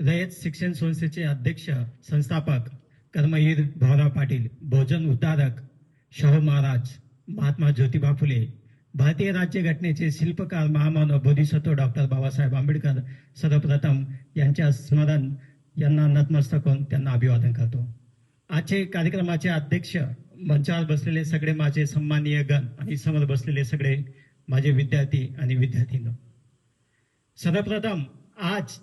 रयत शिक्षण संस्थेचे अध्यक्ष संस्थापक कर्मवीर भाऊराव पाटील, भोजन उद्धारक शाहू महाराज, महात्मा ज्योतिबा फुले, भारतीय राज्यघटनेचे शिल्पकार महामानव बोधिसत्व डॉक्टर बाबासाहेब आंबेडकर सर्वप्रथम यांच्या स्मरण यांना नतमस्तक होऊन त्यांना अभिवादन करतो. आजचे कार्यक्रमाचे अध्यक्ष, मंचावर बसलेले सगळे माझे सन्माननीय गण आणि समोर बसलेले सगळे माझे विद्यार्थी आणि विद्यार्थिनी, सर्वप्रथम आज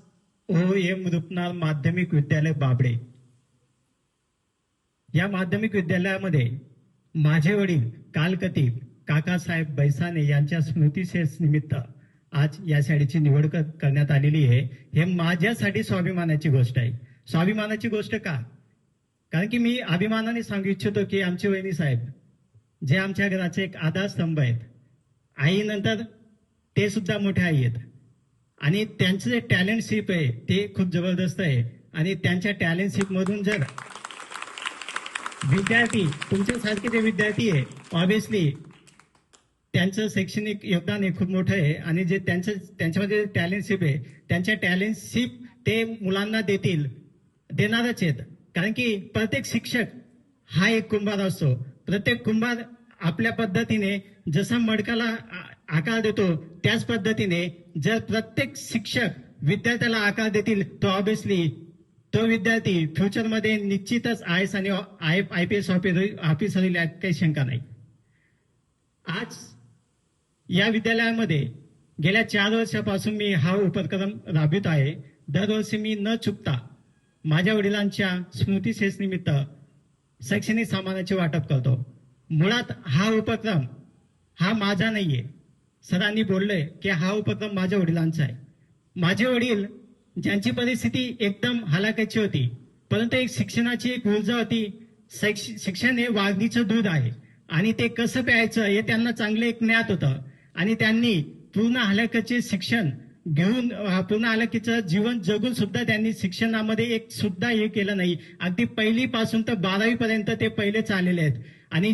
OM रुपनार माध्यमिक विद्यालय बाबडे या माध्यमिक विद्यालयामध्ये माझे वडील कालकतीब काकासाहेब बैसाने यांच्या स्मृतिशेष निमित्त आज या शाळेची निवड करण्यात आलेली आहे. हे माझ्यासाठी स्वाभिमानाची गोष्ट आहे. स्वाभिमानाची गोष्ट का? कारण की मी अभिमानाने सांगू इच्छितो की आमचे वहिनी साहेब जे आमच्या घराचे एक आधारस्तंभ आहेत, आईनंतर ते सुद्धा मोठे आई आहेत आणि त्यांचं जे टॅलेंटशिप आहे ते खूप जबरदस्त आहे. आणि त्यांच्या टॅलेंटशिप मधून जर विद्यार्थी तुमच्यासारखे जे विद्यार्थी आहे, ऑब्विसली त्यांचं शैक्षणिक योगदान हे खूप मोठं आहे आणि जे त्यांच्यामध्ये टॅलेंटशिप आहे, त्यांच्या टॅलेंटशिप ते मुलांना देणारच आहेत. कारण की प्रत्येक शिक्षक हा एक कुंभार असतो. प्रत्येक कुंभार आपल्या पद्धतीने जसा मडकाला आकार देतो त्याच पद्धतीने जर प्रत्येक शिक्षक विद्यार्थ्याला आकार देतील तर ऑब्विसली तो विद्यार्थी फ्युचरमध्ये निश्चितच IAS आणि IPS ऑफिसर होईल, यात काही शंका नाही. आज या विद्यालयामध्ये गेल्या 4 वर्षापासून मी हा उपक्रम राबवित आहे. दरवर्षी मी न चुकता माझ्या वडिलांच्या स्मृतिशेष निमित्त शैक्षणिक सामानाचे वाटप करतो. मुळात हा उपक्रम हा माझा नाहीये. सरांनी बोलले की हा उपक्रम माझ्या वडिलांचा आहे. माझे वडील ज्यांची परिस्थिती एकदम हलाखीची होती, परंतु एक शिक्षणाची एक ऊर्जा होती. शिक्षण हे वाघीचं दूध आहे आणि ते कसं प्यायचं हे त्यांना चांगलं एक ज्ञात होतं आणि त्यांनी पूर्ण हलाखीचे शिक्षण घेऊन पूर्ण हलाखीचं जीवन जगून सुद्धा त्यांनी शिक्षणामध्ये एक सुद्धा हे केलं नाही. अगदी 1ली पासून तर 12वी पर्यंत ते पहिले चाललेले आहेत. आणि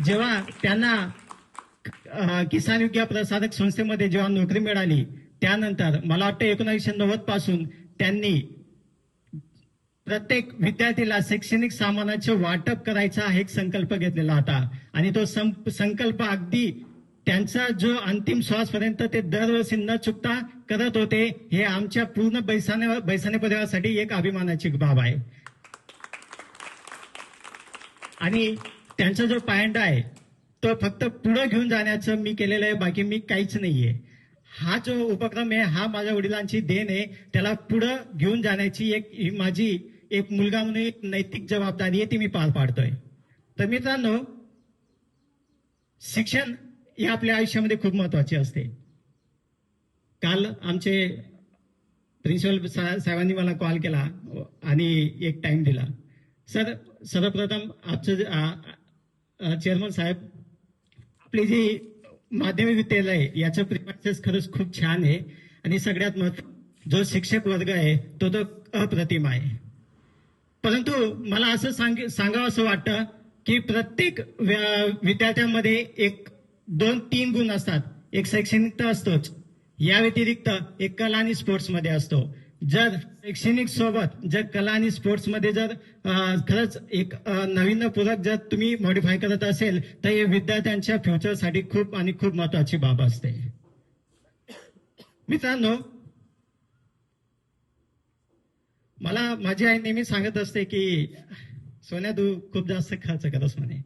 जेव्हा त्यांना किसान विद्या प्रसारक संस्थेमध्ये जेव्हा नोकरी मिळाली, त्यानंतर मला वाटतं 1990 पासून त्यांनी प्रत्येक विद्यार्थीला शैक्षणिक सामानाचे वाटप करायचा हा एक संकल्प घेतलेला होता आणि तो संकल्प अगदी त्यांचा जो अंतिम श्वासपर्यंत ते दरवर्षी न चुकता करत होते. हे आमच्या पूर्ण बैसाने परिवारासाठी एक अभिमानाची बाब आहे. आणि त्यांचा जो पायंडा आहे तो फक्त पुढे घेऊन जाण्याचं मी केलेलं आहे, बाकी मी काहीच नाहीये. हा जो उपक्रम आहे हा माझ्या वडिलांची देण आहे. त्याला पुढे घेऊन जाण्याची एक माझी एक मुलगा म्हणून एक नैतिक जबाबदारी आहे, ती मी पार पाडतोय. तर मित्रांनो, शिक्षण हे आपल्या आयुष्यामध्ये खूप महत्वाचे असते. काल आमचे प्रिन्सिपल साहेबांनी मला कॉल केला आणि एक टाइम दिला. सर, सर्वप्रथम आमचं चेअरमन साहेब, आपली जी माध्यमिक विद्यालय आहे याचं प्रिमायसेस खरंच खूप छान आहे आणि सगळ्यात महत्त्वाचं जो शिक्षक वर्ग आहे तो अप्रतिम आहे. परंतु मला असं सांगावं असं वाटतं की प्रत्येक विद्यार्थ्यांमध्ये एक 2-3 गुण असतात. एक शैक्षणिक तर असतोच, या व्यतिरिक्त एक कला आणि स्पोर्ट्समध्ये असतो. जर शैक्षणिक सोबत जर कला आणि स्पोर्ट्समध्ये जर खरंच एक नाविन्यपूर्वक जर तुम्ही मॉडिफाय करत असेल तर हे विद्यार्थ्यांच्या फ्युचरसाठी खूप आणि खूप महत्वाची बाब असते. मित्रांनो, मला माझी आई नेहमी सांगत असते की सोन्या, तू खूप जास्त खर्च करस म्हणे,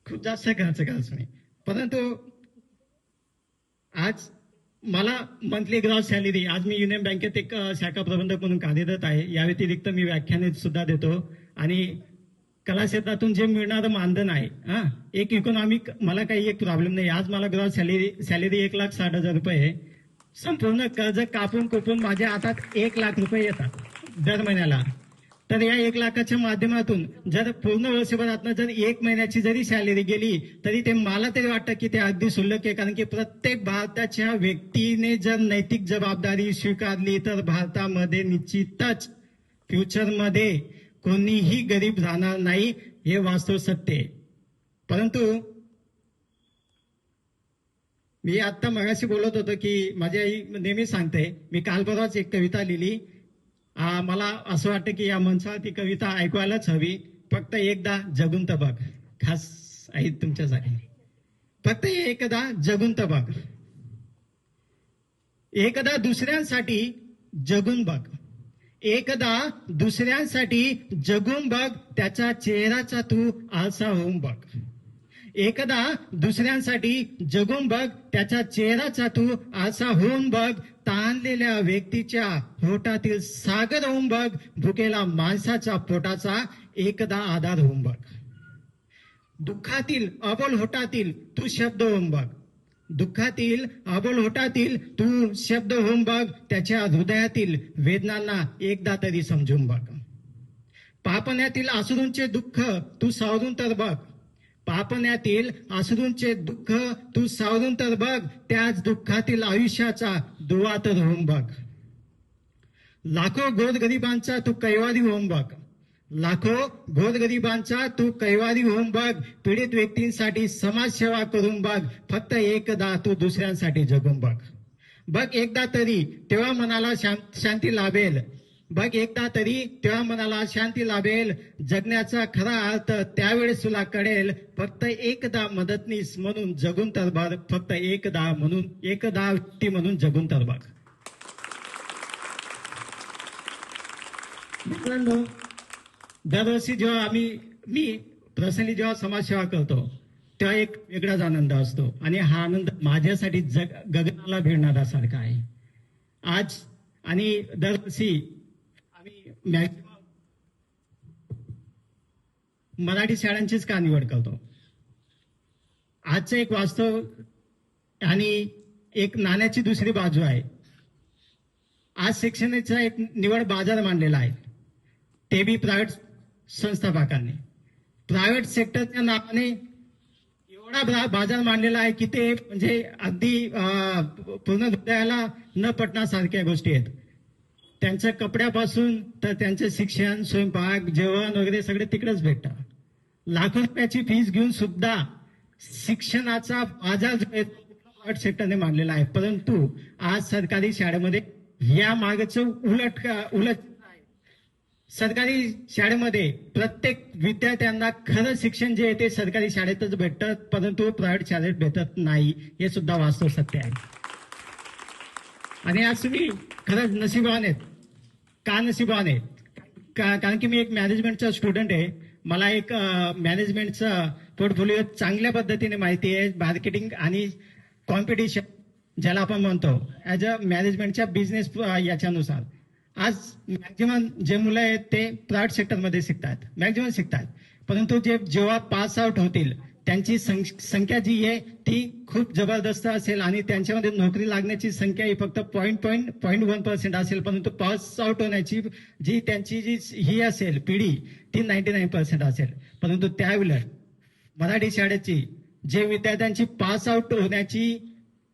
खूप जास्त खर्च करस म्हणे. परंतु आज मला मंथली ग्रॉस सॅलरी, आज मी युनियन बँकेत एक शाखा प्रबंधक म्हणून कार्यरत आहे. या व्यतिरिक्त मी व्याख्याने सुद्धा देतो आणि कला क्षेत्रातून जे मिळणारं मानधन आहे एक इकॉनॉमिक, मला काही एक प्रॉब्लेम नाही. आज मला ग्रॉस सॅलरी 1,60,000 रुपये आहे. संपूर्ण कर्ज कापून माझ्या हातात 1 लाख रुपये येतात दर महिन्याला. तर या 1 लाखाच्या माध्यमातून जर पूर्ण वर्षभरातनं जर 1 महिन्याची जरी सॅलरी गेली तरी ते मला तरी वाटतं की ते अगदी क्षुल्लक आहे. कारण की प्रत्येक भारताच्या व्यक्तीने जर नैतिक जबाबदारी स्वीकारली तर भारतामध्ये निश्चितच फ्युचरमध्ये कोणीही गरीब राहणार नाही, हे वास्तव सत्य आहे. परंतु मी आता मगाशी बोलत होतो की माझी आई नेहमी सांगते, मी काल परवाच एक कविता लिहिली. मला असं वाटतं की या मंचावर ती कविता ऐकवायलाच हवी. फक्त एकदा जगून तर बघ. खास आई तुमच्यासाठी. फक्त एकदा जगून तर बघ. एकदा दुसऱ्यांसाठी जगून बघ. एकदा दुसऱ्यांसाठी जगून बघ. त्याच्या चेहऱ्याचा तू आरसा होऊन बघ. एकदा दुसऱ्यांसाठी जगून बघ. त्याच्या चेहऱ्याचा तू आरसा होऊन बघ. ताणलेल्या व्यक्तीच्या होठातील सागर होऊन बघ. भुकेला माणसाच्या पोटाचा एकदा आधार होऊन बघ. दुःखातील अबोल होठातील तू शब्द होऊन बघ. दुःखातील अबोल होठातील तू शब्द होऊन बघ. त्याच्या हृदयातील वेदनांना एकदा तरी समजून बघ. पापण्यातील अश्रूंचे दुःख तू सावरून तर बघ. पापण्यातील अश्रूंचे दुःख तू सावरून तर बघ. त्याच दुःखातील आयुष्याचा दुवा तर होऊन बघ. लाखो गोरगरिबांचा तू कैवारी होऊन बघ. लाखो गोरगरिबांचा तू कैवारी होऊन बघ. पीडित व्यक्तींसाठी समाजसेवा करून बघ. फक्त एकदा तू दुसऱ्यांसाठी जगून बघ. बघ एकदा तरी, तेव्हा मनाला शांती लाभेल. बघ एकदा तरी, तेव्हा मनाला शांती लाभेल. जगण्याचा खरा अर्थ त्यावेळेस तुला कळेल. फक्त एकदा मदतनीस म्हणून जगून तर बघ. फक्त एकदा व्यक्ती म्हणून जगून तर बघ. मित्रांनो, दरवर्षी जेव्हा मी पर्सनली जेव्हा समाजसेवा करतो तेव्हा एक वेगळाच आनंद असतो. आणि हा आनंद माझ्यासाठी गगनाला भिडणारा सारखा आहे. आज आणि दरवर्षी आम्ही मॅक्सिमम मराठी शाळांचीच का निवड करतो. आजचं एक वास्तव आणि एक नाण्याची दुसरी बाजू आहे. आज शिक्षणाचा एक निवड बाजार मांडलेला आहे, ते बी प्रायव्हेट संस्थापकांनी. प्रायव्हेट सेक्टरच्या नावाने एवढा बाजार मांडलेला आहे की ते म्हणजे अगदी पूर्ण हृदयाला न पटण्यासारख्या गोष्टी आहेत. त्यांच्या कपड्यापासून तर त्यांचं शिक्षण, स्वयंपाक, जेवण वगैरे सगळे तिकडेच भेटतं. लाखो रुपयाची फीस घेऊन सुद्धा शिक्षणाचा बाजार जो आहे प्रायव्हेट सेक्टरने मांडलेला आहे. परंतु आज सरकारी शाळेमध्ये या मागचं उलट सरकारी शाळेमध्ये प्रत्येक विद्यार्थ्यांना खरं शिक्षण जे आहे ते सरकारी शाळेतच भेटतं, परंतु प्रायव्हेट शाळेत भेटत नाही. हे सुद्धा वास्तव सत्य आहे. आणि आज तुम्ही खरंच नशिबवान आहेत. का नशिबवान आहेत? कारण की मी एक मॅनेजमेंटचा स्टुडंट आहे. मला एक मॅनेजमेंटचा पोर्टफोलिओ चांगल्या पद्धतीने माहिती आहे. मार्केटिंग आणि कॉम्पिटिशन ज्याला आपण म्हणतो ऍज अ मॅनेजमेंटच्या बिझनेस याच्यानुसार आज मॅक्झिमम जे मुलं आहेत ते प्रायव्हेट सेक्टरमध्ये शिकतात. परंतु जेव्हा पास आउट होतील त्यांची संख्या जी आहे ती खूप जबरदस्त असेल आणि त्यांच्यामध्ये नोकरी लागण्याची संख्या ही फक्त 0.1% असेल. परंतु पास आउट होण्याची जी त्यांची ही असेल पिढी ती 99% असेल. परंतु त्यावेळेस मराठी शाळेची जे विद्यार्थ्यांची पास आउट होण्याची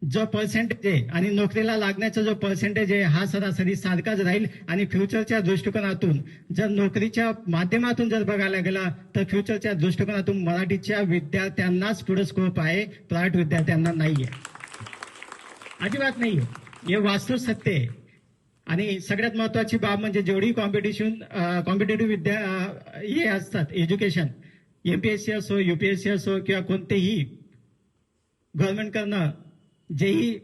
जो पर्सेंटेज आहे आणि नोकरीला लागण्याचा जो पर्सेंटेज आहे हा सरासरी सारखाच राहील. आणि फ्युचरच्या दृष्टिकोनातून जर नोकरीच्या माध्यमातून जर बघायला गेला तर फ्युचरच्या दृष्टिकोनातून मराठीच्या विद्यार्थ्यांनाच पुढे स्कोप आहे, प्रायव्हेट विद्यार्थ्यांना नाहीये, अजिबात नाहीये. हे वास्तव सत्य आहे. आणि सगळ्यात महत्वाची बाब म्हणजे जेवढी कॉम्पिटेटिव्ह हे असतात एज्युकेशन, एमपीएससी असो, युपीएससी असो किंवा कोणतेही गव्हर्नमेंटकडनं जेही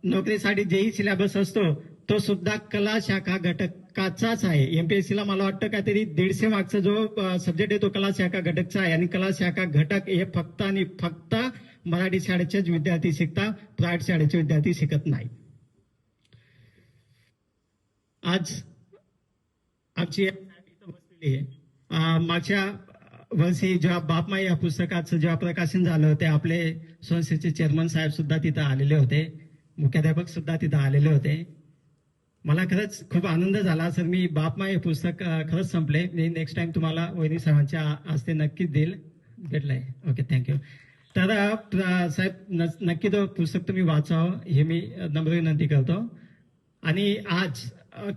नोकरीसाठी जेही सिलेबस असतो तो सुद्धा कला शाखा घटकाचाच आहे. एमपीएससीला मला वाटतं काहीतरी 150 मार्कचा जो सब्जेक्ट आहे तो कला शाखा घटकचा आहे. आणि कला शाखा घटक हे फक्त आणि फक्त मराठी शाळेचेच विद्यार्थी शिकतात, प्रायव्हेट शाळेचे विद्यार्थी शिकत नाही. आज आमची बसलेली आहे. मागच्या वर्षी जेव्हा बापमाई या पुस्तकाचं जेव्हा प्रकाशन झालं होते आपले संस्थेचे चेअरमन साहेब सुद्धा तिथं आलेले होते, मुख्याध्यापक सुद्धा तिथं आलेले होते. मला खरंच खूप आनंद झाला. सर मी बापमाई हे पुस्तक खरंच संपले. मी नेक्स्ट टाइम तुम्हाला वहिनी साहेबांच्या हस्ते नक्कीच देईल. भेटलंय. Okay, thank you. तर साहेब नक्की तो पुस्तक तुम्ही वाचावं हे मी नम्र विनंती करतो. आणि आज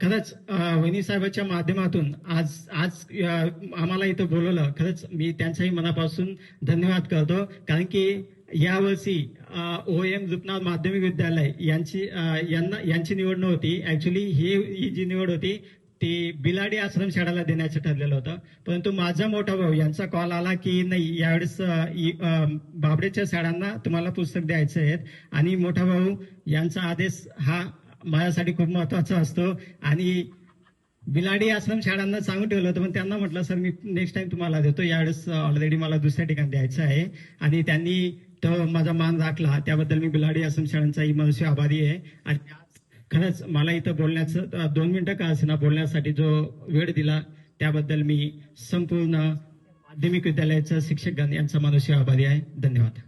खरंच वहिनी साहेबांच्या माध्यमातून आज आम्हाला इथं बोलवलं, खरंच मी त्यांच्याही मनापासून धन्यवाद करतो. कारण की यावर्षी OM जुपनार माध्यमिक विद्यालय यांची निवड नव्हती. ऍक्च्युली ही जी निवड होती ती बिलाडी आश्रम शाळेला देण्याचं ठरलेलं होतं. परंतु माझा मोठा भाऊ यांचा कॉल आला की नाही, यावेळेस बाबडेच्या शाळांना तुम्हाला पुस्तक द्यायचे आहेत. आणि मोठा भाऊ यांचा आदेश हा माझ्यासाठी खूप महत्वाचा असतो. आणि बिलाडी आश्रम शाळांना सांगून ठेवलं होतं, पण त्यांना म्हटलं सर मी नेक्स्ट टाइम तुम्हाला देतो, यावेळेस ऑलरेडी मला दुसऱ्या ठिकाणी द्यायचं आहे. आणि त्यांनी तो माझा मान राखला, त्याबद्दल मी बिलाडी आश्रम शाळांचाही मनसे आभारी आहे. आणि खरंच मला इथं बोलण्याचं 2 मिनिटं का असेना बोलण्यासाठी जो वेळ दिला त्याबद्दल मी संपूर्ण माध्यमिक विद्यालयाच्या शिक्षकगण यांचा मनसे आभारी आहे. धन्यवाद.